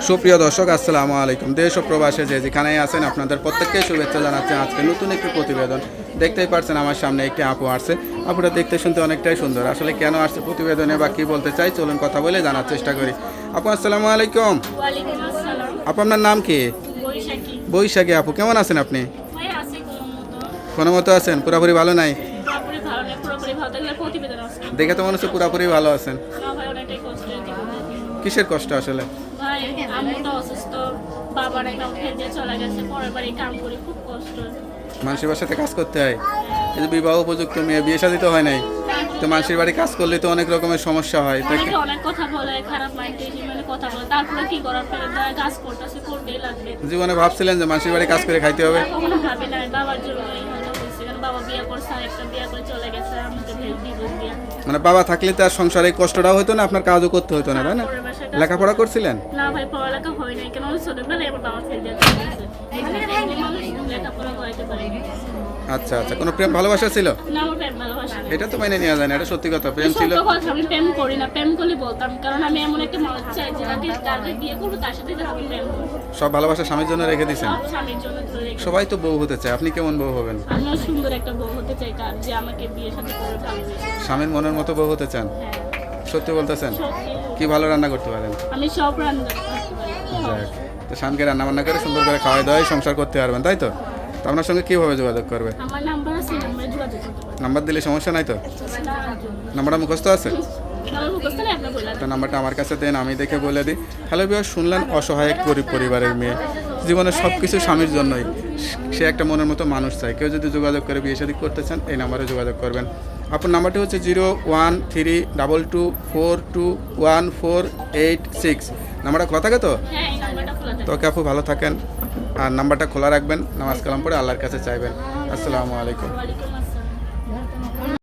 সুপ্রিয় দর্শক আসসালামু আলাইকুম। দেশ ও প্রবাসে যে যেখানেই আছেন আপনাদের প্রত্যেককে শুভেচ্ছা জানাচ্ছি। আজকে নতুন একটি প্রতিবেদন দেখতেই পারছেন, আমার সামনে একটি আপু আসছে। আপুটা দেখতে শুনতে অনেকটাই সুন্দর। আসলে কেন আসছে প্রতিবেদনে বা কী বলতে চাই, চলুন কথা বলে জানার চেষ্টা করি। আপু আসসালামু আলাইকুম। ওয়ালাইকুম আসসালাম। আপু আপনার নাম কি? বৈশাখী। বৈশাখী আপু, কেমন আছেন আপনি? ভাই আছে কোনো মতো। কোনো মতো আছেন? পুরোপুরি ভালো নাই? পুরোপুরি ভালো নেই, পুরোপুরি ভালো থাকলে প্রতিবেদন আসবে। দেখে তো মনে হচ্ছে পুরোপুরি ভালো আছেন। না ভাই, অনেকটাই কষ্টের জীবন। কিসের কষ্ট আসলে? ভাই আম্মুটা অসুস্থ, বাবার একটা ফেলে চলে গেছে, পরের বাড়ি কাম করি, খুব কষ্ট। মানুষের বাসাতে কাজ করতে হয়। এই যে বিবাহ উপযুক্ত মেয়ে, বিয়ে শাদী তো হয় নাই, তো মানুষের বাড়ি কাজ করলে তো অনেক রকমের সমস্যা হয়। তো অনেকে অনেক কথা বলে, খারাপ মাইন্ডে মানে কথা বলে, তারপরে কি করার ফেলে কাজ করতেছে, করতেই লাগবে। জীবনে ভাবছিলেন যে মানুষের বাড়ি কাজ করে খাইতে হবে? কখনো ভাবি নাই, বাবার জন্যই হয়তো হয়েছে, কারণ বাবা বিয়ে করছে, আরেকটা বিয়ে করে চলে গেছে, আমাকে ডিভোর্স দিয়ে। মানে বাবা থাকলে তো আর সংসারে এই কষ্টটাও হতো না, আপনার কাজও করতে হতো না, তাই না? পরের বাসায় কাজ লেখাপড়া করছিলেন? না ভাই, পড়ালেখা হয় নাই, কেন ছোটবেলায় আমার বাবা ফেলে দিয়ে চলে গেছে। লেখাপড়া করাইতে পারি। আচ্ছা আচ্ছা, কোনো প্রেম ভালোবাসা ছিল? না, আমার প্রেম ভালোবাসা নেই। এটা তো মেনে নেওয়া যায় না, এটা সত্যি কথা। প্রেম ছিল? সত্য কথা, আমি প্রেম করি না। প্রেম করলে বলতাম, কারণ আমি এমন একটা মানুষ চাই যে যাকে বিয়ে করবো তার সাথে যেন আমি প্রেম করবো। সব ভালোবাসা স্বামীর জন্য রেখে দিয়েছেন? সব স্বামীর জন্য ধরে রেখে। সবাই তো বউ হতে চায়, আপনি কেমন বউ হবেন? আমিও সুন্দর একটা বউ হতে চাই, তার যে আমাকে বিয়ে সাথে করে ভালোবেসে। স্বামীর মনের মতো বউ হতে চান? হ্যাঁ, সত্যি বলতেছেন? সত্যি। কি ভালো রান্না করতে পারেন? আমি সব রান্না করতে পারি। যাক, তো স্বামীকে রান্না বান্না করে সুন্দর করে খাওয়াই দাওয়াই সংসার করতে পারবেন, তাই তো? তো আপনার সঙ্গে কীভাবে যোগাযোগ করবে? আমার নাম্বার আছে, নাম্বারে যোগাযোগ করতে পারি। নাম্বার দিলে সমস্যা নাই তো? নাম্বারটা মুখস্থ আছে? আমার মুখস্থ নেই, আপনি বললেন। তো নাম্বারটা আমার কাছে দেন, আমি দেখে বলে দিই। হ্যালো বিয়ার, শুনলেন অসহায় এক গরিব পরিবারের মেয়ে, জীবনের সব কিছু স্বামীর জন্যই। সে একটা মনের মতো মানুষ চায়। কেউ যদি যোগাযোগ করে বিয়ে শাদী করতে চান, এই নাম্বারে যোগাযোগ করবেন। আপনার নাম্বারটি হচ্ছে 01322142148 নাম্বারটা খোলা থাকে তো? হ্যাঁ, এই নাম্বারটা খোলা থাকে। তো ওকে আপু, ভালো থাকেন, আর নাম্বারটা খোলা রাখবেন, নামাজ কালাম পড়ে আল্লাহর কাছে চাইবেন। আসসালামু আলাইকুম। ওয়ালাইকুম আসসালাম।